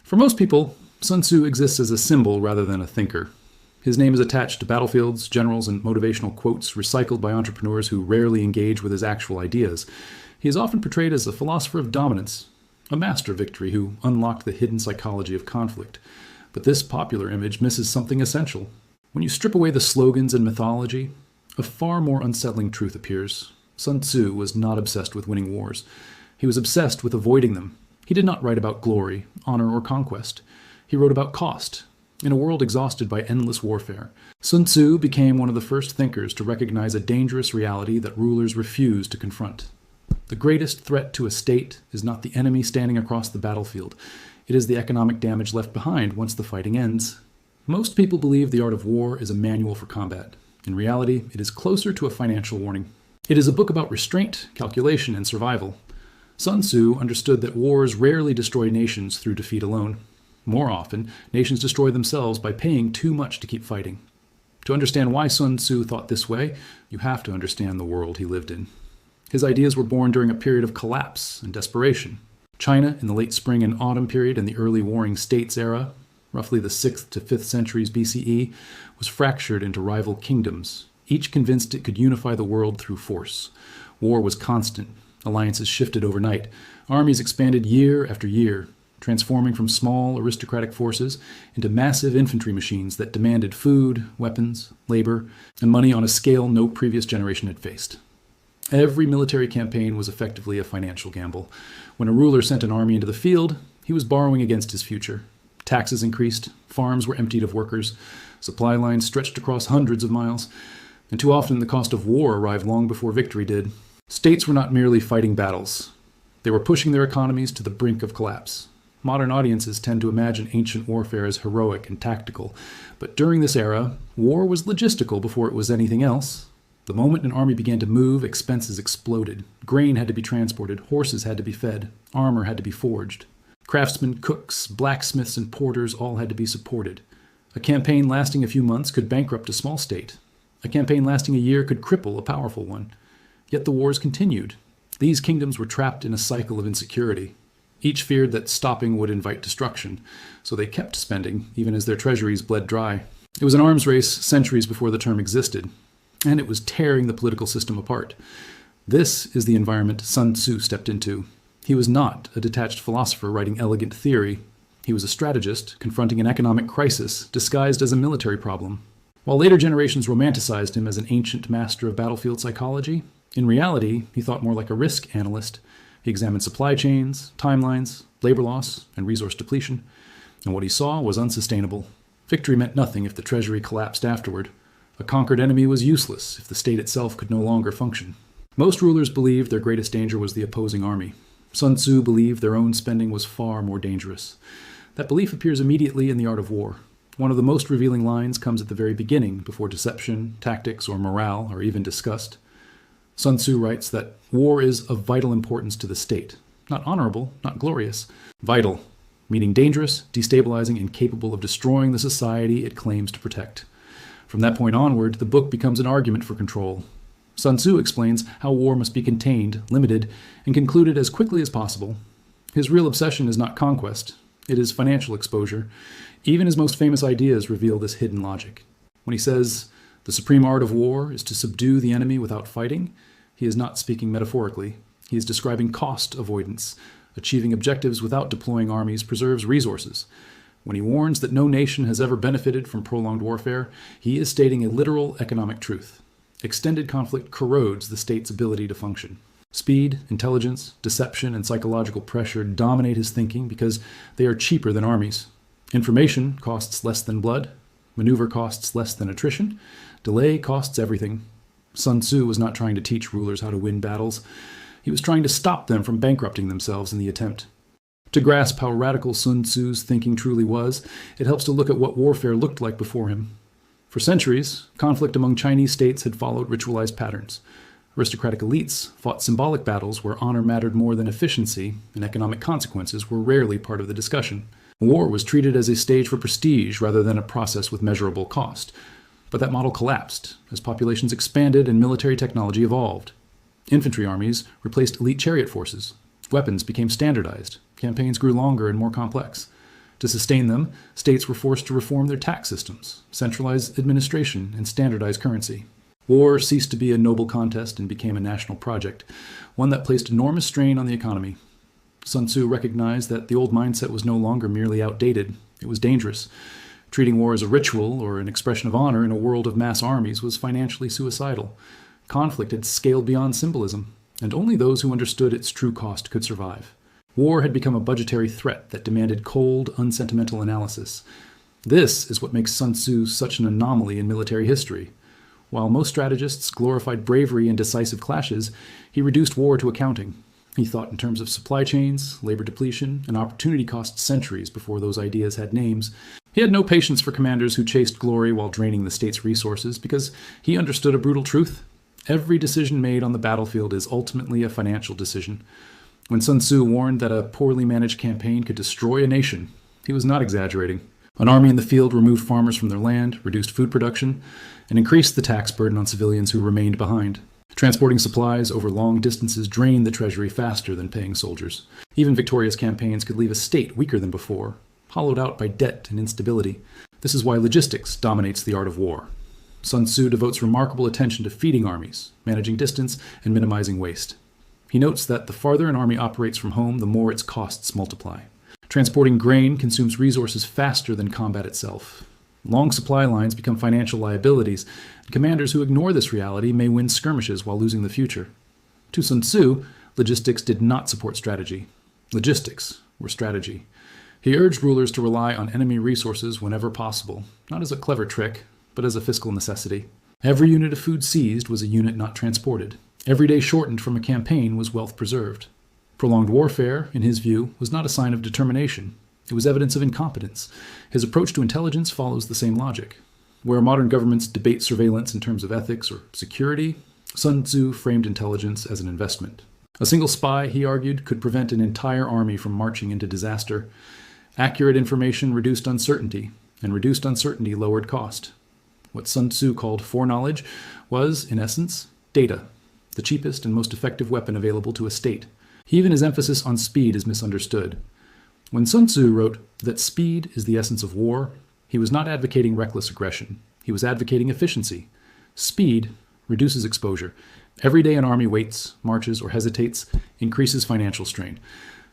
For most people, Sun Tzu exists as a symbol rather than a thinker. His name is attached to battlefields, generals, and motivational quotes recycled by entrepreneurs who rarely engage with his actual ideas. He is often portrayed as a philosopher of dominance, a master of victory who unlocked the hidden psychology of conflict. But this popular image misses something essential. When you strip away the slogans and mythology, a far more unsettling truth appears. Sun Tzu was not obsessed with winning wars. He was obsessed with avoiding them. He did not write about glory, honor, or conquest. He wrote about cost. In a world exhausted by endless warfare, Sun Tzu became one of the first thinkers to recognize a dangerous reality that rulers refuse to confront. The greatest threat to a state is not the enemy standing across the battlefield. It is the economic damage left behind once the fighting ends. Most people believe The Art of War is a manual for combat. In reality, it is closer to a financial warning. It is a book about restraint, calculation, and survival. Sun Tzu understood that wars rarely destroy nations through defeat alone. More often, nations destroy themselves by paying too much to keep fighting. To understand why Sun Tzu thought this way, you have to understand the world he lived in. His ideas were born during a period of collapse and desperation. China, in the late spring and autumn period and the early warring states era, roughly the 6th to 5th centuries BCE, was fractured into rival kingdoms, each convinced it could unify the world through force. War was constant. Alliances shifted overnight. Armies expanded year after year, transforming from small aristocratic forces into massive infantry machines that demanded food, weapons, labor, and money on a scale no previous generation had faced. Every military campaign was effectively a financial gamble. When a ruler sent an army into the field, he was borrowing against his future. Taxes increased, farms were emptied of workers, supply lines stretched across hundreds of miles, and too often the cost of war arrived long before victory did. States were not merely fighting battles. They were pushing their economies to the brink of collapse. Modern audiences tend to imagine ancient warfare as heroic and tactical, but during this era, war was logistical before it was anything else. The moment an army began to move, expenses exploded. Grain had to be transported, horses had to be fed, armor had to be forged. Craftsmen, cooks, blacksmiths, and porters all had to be supported. A campaign lasting a few months could bankrupt a small state. A campaign lasting a year could cripple a powerful one. Yet the wars continued. These kingdoms were trapped in a cycle of insecurity. Each feared that stopping would invite destruction, so they kept spending, even as their treasuries bled dry. It was an arms race centuries before the term existed, and it was tearing the political system apart. This is the environment Sun Tzu stepped into. He was not a detached philosopher writing elegant theory. He was a strategist confronting an economic crisis disguised as a military problem. While later generations romanticized him as an ancient master of battlefield psychology, in reality, he thought more like a risk analyst. He examined supply chains, timelines, labor loss, and resource depletion, and what he saw was unsustainable. Victory meant nothing if the treasury collapsed afterward. A conquered enemy was useless if the state itself could no longer function. Most rulers believed their greatest danger was the opposing army. Sun Tzu believed their own spending was far more dangerous. That belief appears immediately in The Art of War. One of the most revealing lines comes at the very beginning, before deception, tactics, or morale are even discussed. Sun Tzu writes that war is of vital importance to the state. Not honorable, not glorious. Vital, meaning dangerous, destabilizing, and capable of destroying the society it claims to protect. From that point onward, the book becomes an argument for control. Sun Tzu explains how war must be contained, limited, and concluded as quickly as possible. His real obsession is not conquest. It is financial exposure. Even his most famous ideas reveal this hidden logic. When he says, "The supreme art of war is to subdue the enemy without fighting," he is not speaking metaphorically. He is describing cost avoidance. Achieving objectives without deploying armies preserves resources. When he warns that no nation has ever benefited from prolonged warfare, he is stating a literal economic truth. Extended conflict corrodes the state's ability to function. Speed, intelligence, deception, and psychological pressure dominate his thinking because they are cheaper than armies. Information costs less than blood. Maneuver costs less than attrition. Delay costs everything. Sun Tzu was not trying to teach rulers how to win battles. He was trying to stop them from bankrupting themselves in the attempt. To grasp how radical Sun Tzu's thinking truly was, it helps to look at what warfare looked like before him. For centuries, conflict among Chinese states had followed ritualized patterns. Aristocratic elites fought symbolic battles where honor mattered more than efficiency, and economic consequences were rarely part of the discussion. War was treated as a stage for prestige rather than a process with measurable cost. But that model collapsed as populations expanded and military technology evolved. Infantry armies replaced elite chariot forces. Weapons became standardized. Campaigns grew longer and more complex. To sustain them, states were forced to reform their tax systems, centralize administration, and standardize currency. War ceased to be a noble contest and became a national project, one that placed enormous strain on the economy. Sun Tzu recognized that the old mindset was no longer merely outdated, it was dangerous. Treating war as a ritual or an expression of honor in a world of mass armies was financially suicidal. Conflict had scaled beyond symbolism, and only those who understood its true cost could survive. War had become a budgetary threat that demanded cold, unsentimental analysis. This is what makes Sun Tzu such an anomaly in military history. While most strategists glorified bravery and decisive clashes, he reduced war to accounting. He thought in terms of supply chains, labor depletion, and opportunity cost centuries before those ideas had names. He had no patience for commanders who chased glory while draining the state's resources because he understood a brutal truth. Every decision made on the battlefield is ultimately a financial decision. When Sun Tzu warned that a poorly managed campaign could destroy a nation, he was not exaggerating. An army in the field removed farmers from their land, reduced food production, and increased the tax burden on civilians who remained behind. Transporting supplies over long distances drained the treasury faster than paying soldiers. Even victorious campaigns could leave a state weaker than before, hollowed out by debt and instability. This is why logistics dominates the art of war. Sun Tzu devotes remarkable attention to feeding armies, managing distance, and minimizing waste. He notes that the farther an army operates from home, the more its costs multiply. Transporting grain consumes resources faster than combat itself. Long supply lines become financial liabilities, and commanders who ignore this reality may win skirmishes while losing the future. To Sun Tzu, logistics did not support strategy. Logistics were strategy. He urged rulers to rely on enemy resources whenever possible, not as a clever trick, but as a fiscal necessity. Every unit of food seized was a unit not transported. Every day shortened from a campaign was wealth preserved. Prolonged warfare, in his view, was not a sign of determination. It was evidence of incompetence. His approach to intelligence follows the same logic. Where modern governments debate surveillance in terms of ethics or security, Sun Tzu framed intelligence as an investment. A single spy, he argued, could prevent an entire army from marching into disaster. Accurate information reduced uncertainty, and reduced uncertainty lowered cost. What Sun Tzu called foreknowledge was, in essence, data, the cheapest and most effective weapon available to a state. Even his emphasis on speed is misunderstood. When Sun Tzu wrote that speed is the essence of war, he was not advocating reckless aggression. He was advocating efficiency. Speed reduces exposure. Every day an army waits, marches, or hesitates increases financial strain.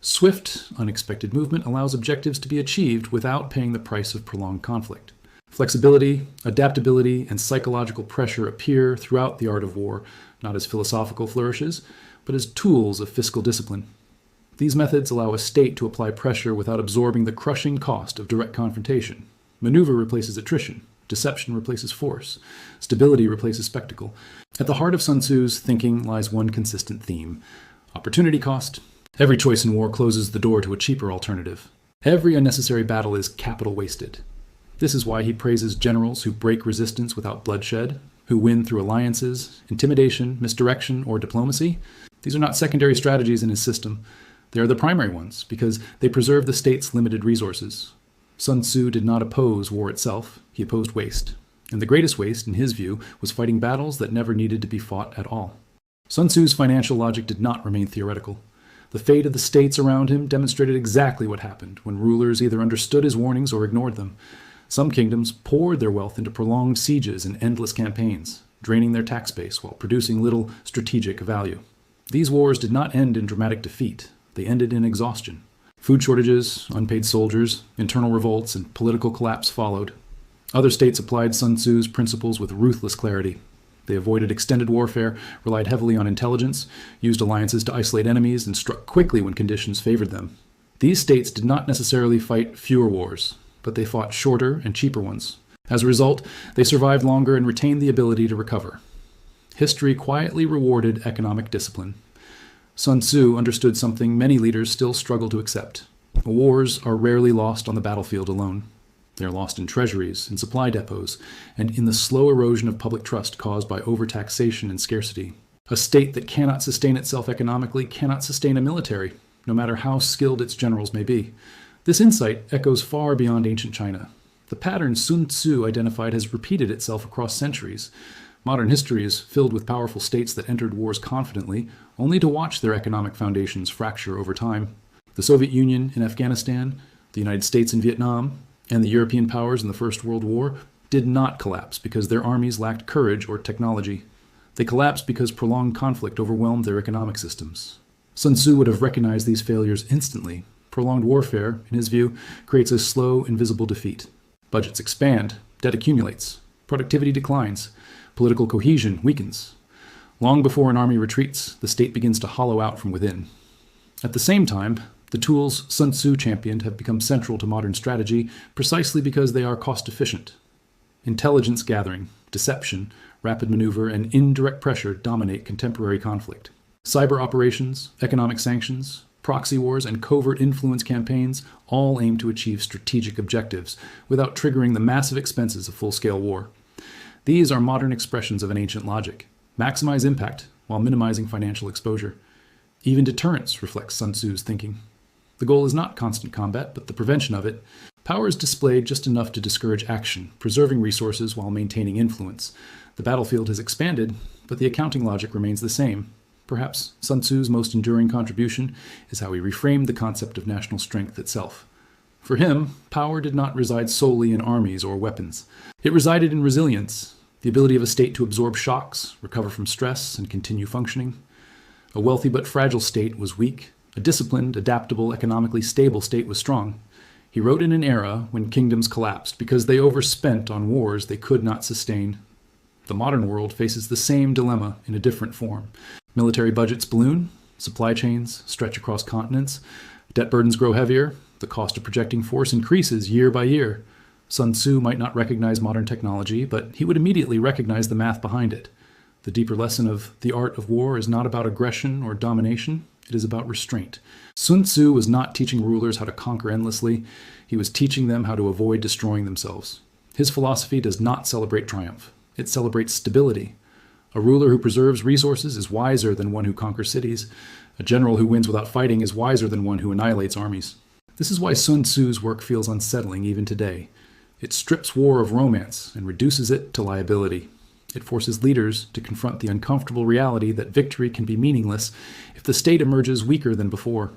Swift, unexpected movement allows objectives to be achieved without paying the price of prolonged conflict. Flexibility, adaptability, and psychological pressure appear throughout the art of war, not as philosophical flourishes, but as tools of fiscal discipline. These methods allow a state to apply pressure without absorbing the crushing cost of direct confrontation. Maneuver replaces attrition. Deception replaces force. Stability replaces spectacle. At the heart of Sun Tzu's thinking lies one consistent theme: opportunity cost. Every choice in war closes the door to a cheaper alternative. Every unnecessary battle is capital wasted. This is why he praises generals who break resistance without bloodshed, who win through alliances, intimidation, misdirection, or diplomacy. These are not secondary strategies in his system. They are the primary ones, because they preserve the state's limited resources. Sun Tzu did not oppose war itself, he opposed waste. And the greatest waste, in his view, was fighting battles that never needed to be fought at all. Sun Tzu's financial logic did not remain theoretical. The fate of the states around him demonstrated exactly what happened when rulers either understood his warnings or ignored them. Some kingdoms poured their wealth into prolonged sieges and endless campaigns, draining their tax base while producing little strategic value. These wars did not end in dramatic defeat. They ended in exhaustion. Food shortages, unpaid soldiers, internal revolts, and political collapse followed. Other states applied Sun Tzu's principles with ruthless clarity. They avoided extended warfare, relied heavily on intelligence, used alliances to isolate enemies, and struck quickly when conditions favored them. These states did not necessarily fight fewer wars, but they fought shorter and cheaper ones. As a result, they survived longer and retained the ability to recover. History quietly rewarded economic discipline. Sun Tzu understood something many leaders still struggle to accept. Wars are rarely lost on the battlefield alone. They are lost in treasuries, in supply depots, and in the slow erosion of public trust caused by overtaxation and scarcity. A state that cannot sustain itself economically cannot sustain a military, no matter how skilled its generals may be. This insight echoes far beyond ancient China. The pattern Sun Tzu identified has repeated itself across centuries. Modern history is filled with powerful states that entered wars confidently, only to watch their economic foundations fracture over time. The Soviet Union in Afghanistan, The United States in Vietnam and the European powers in the First World War did not collapse because their armies lacked courage or technology. They collapsed because prolonged conflict overwhelmed their economic systems. Sun Tzu would have recognized these failures instantly. Prolonged warfare, in his view, creates a slow, invisible defeat. Budgets expand, debt accumulates, productivity declines, political cohesion weakens. Long before an army retreats, the state begins to hollow out from within. At the same time, the tools Sun Tzu championed have become central to modern strategy precisely because they are cost-efficient. Intelligence gathering, deception, rapid maneuver, and indirect pressure dominate contemporary conflict. Cyber operations, economic sanctions, proxy wars, and covert influence campaigns all aim to achieve strategic objectives without triggering the massive expenses of full-scale war. These are modern expressions of an ancient logic. Maximize impact while minimizing financial exposure. Even deterrence reflects Sun Tzu's thinking. The goal is not constant combat, but the prevention of it. Power is displayed just enough to discourage action, preserving resources while maintaining influence. The battlefield has expanded, but the accounting logic remains the same. Perhaps Sun Tzu's most enduring contribution is how he reframed the concept of national strength itself. For him, power did not reside solely in armies or weapons. It resided in resilience, the ability of a state to absorb shocks, recover from stress, and continue functioning. A wealthy but fragile state was weak. A disciplined, adaptable, economically stable state was strong. He wrote in an era when kingdoms collapsed because they overspent on wars they could not sustain. The modern world faces the same dilemma in a different form. Military budgets balloon, supply chains stretch across continents, debt burdens grow heavier, the cost of projecting force increases year by year. Sun Tzu might not recognize modern technology, but he would immediately recognize the math behind it. The deeper lesson of the art of war is not about aggression or domination. It is about restraint. Sun Tzu was not teaching rulers how to conquer endlessly. He was teaching them how to avoid destroying themselves. His philosophy does not celebrate triumph. It celebrates stability. A ruler who preserves resources is wiser than one who conquers cities. A general who wins without fighting is wiser than one who annihilates armies. This is why Sun Tzu's work feels unsettling even today. It strips war of romance and reduces it to liability. It forces leaders to confront the uncomfortable reality that victory can be meaningless if the state emerges weaker than before.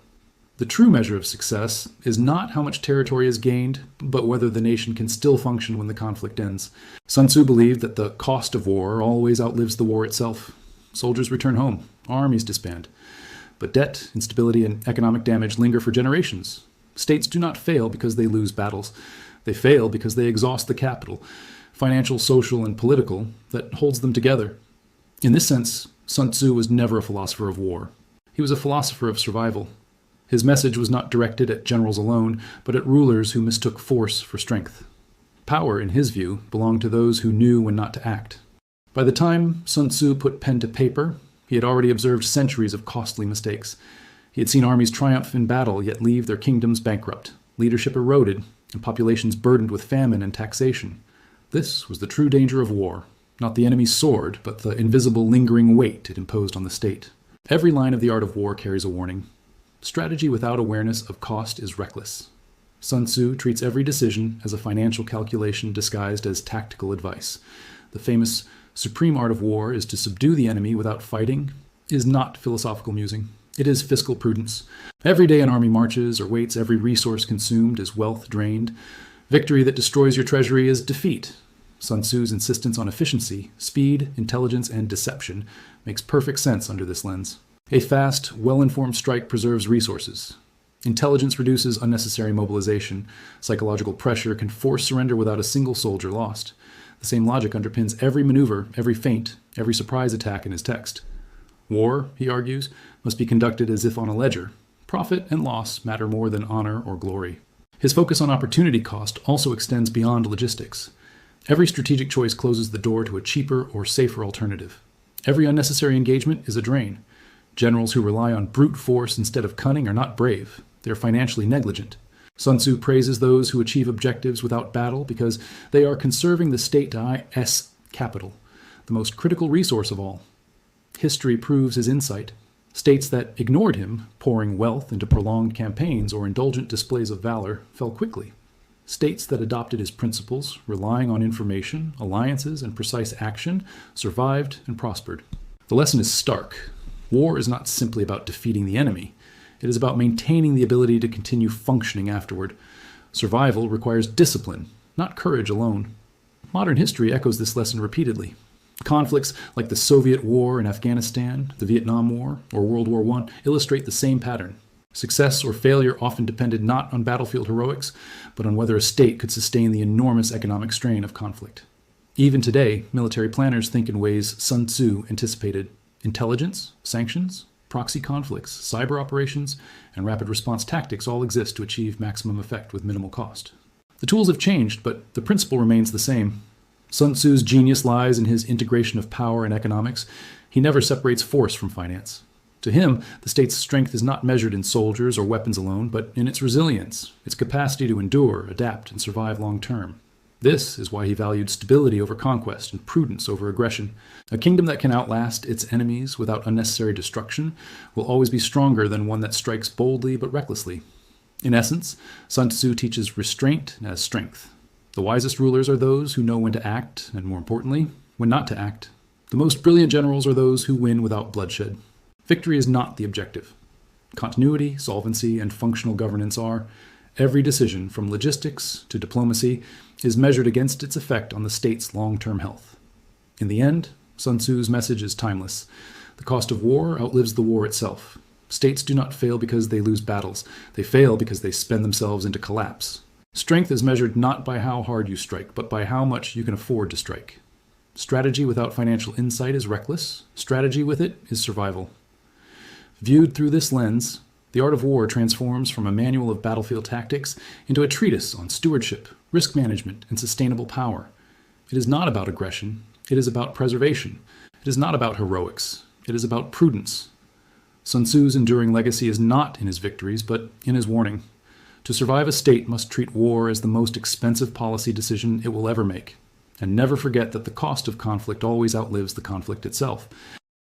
The true measure of success is not how much territory is gained, but whether the nation can still function when the conflict ends. Sun Tzu believed that the cost of war always outlives the war itself. Soldiers return home, armies disband. But debt, instability, and economic damage linger for generations. States do not fail because they lose battles. They fail because they exhaust the capital, financial, social, and political, that holds them together. In this sense, Sun Tzu was never a philosopher of war. He was a philosopher of survival. His message was not directed at generals alone, but at rulers who mistook force for strength. Power, in his view, belonged to those who knew when not to act. By the time Sun Tzu put pen to paper, he had already observed centuries of costly mistakes. He had seen armies triumph in battle, yet leave their kingdoms bankrupt, leadership eroded, and populations burdened with famine and taxation. This was the true danger of war, not the enemy's sword, but the invisible lingering weight it imposed on the state. Every line of the art of war carries a warning. Strategy without awareness of cost is reckless. Sun Tzu treats every decision as a financial calculation disguised as tactical advice. The famous supreme art of war is to subdue the enemy without fighting is not philosophical musing. It is fiscal prudence. Every day an army marches or waits, every resource consumed is wealth drained. Victory that destroys your treasury is defeat. Sun Tzu's insistence on efficiency, speed, intelligence, and deception makes perfect sense under this lens. A fast, well-informed strike preserves resources. Intelligence reduces unnecessary mobilization. Psychological pressure can force surrender without a single soldier lost. The same logic underpins every maneuver, every feint, every surprise attack in his text. War, he argues, must be conducted as if on a ledger. Profit and loss matter more than honor or glory. His focus on opportunity cost also extends beyond logistics. Every strategic choice closes the door to a cheaper or safer alternative. Every unnecessary engagement is a drain. Generals who rely on brute force instead of cunning are not brave. They are financially negligent. Sun Tzu praises those who achieve objectives without battle because they are conserving the state's capital, the most critical resource of all. History proves his insight. States that ignored him, pouring wealth into prolonged campaigns or indulgent displays of valor, fell quickly. States that adopted his principles, relying on information, alliances, and precise action, survived and prospered. The lesson is stark. War is not simply about defeating the enemy. It is about maintaining the ability to continue functioning afterward. Survival requires discipline, not courage alone. Modern history echoes this lesson repeatedly. Conflicts like the Soviet War in Afghanistan, the Vietnam War, or World War I illustrate the same pattern. Success or failure often depended not on battlefield heroics, but on whether a state could sustain the enormous economic strain of conflict. Even today, military planners think in ways Sun Tzu anticipated. Intelligence, sanctions, proxy conflicts, cyber operations, and rapid response tactics all exist to achieve maximum effect with minimal cost. The tools have changed, but the principle remains the same. Sun Tzu's genius lies in his integration of power and economics. He never separates force from finance. To him, the state's strength is not measured in soldiers or weapons alone, but in its resilience, its capacity to endure, adapt, and survive long term. This is why he valued stability over conquest and prudence over aggression. A kingdom that can outlast its enemies without unnecessary destruction will always be stronger than one that strikes boldly but recklessly. In essence, Sun Tzu teaches restraint as strength. The wisest rulers are those who know when to act, and more importantly, when not to act. The most brilliant generals are those who win without bloodshed. Victory is not the objective. Continuity, solvency, and functional governance are. Every decision, from logistics to diplomacy, is measured against its effect on the state's long-term health. In the end, Sun Tzu's message is timeless. The cost of war outlives the war itself. States do not fail because they lose battles. They fail because they spend themselves into collapse. Strength is measured not by how hard you strike, but by how much you can afford to strike. Strategy without financial insight is reckless. Strategy with it is survival. Viewed through this lens, the art of war transforms from a manual of battlefield tactics into a treatise on stewardship, risk management, and sustainable power. It is not about aggression. It is about preservation. It is not about heroics. It is about prudence. Sun Tzu's enduring legacy is not in his victories, but in his warning. To survive a state must treat war as the most expensive policy decision it will ever make, and never forget that the cost of conflict always outlives the conflict itself.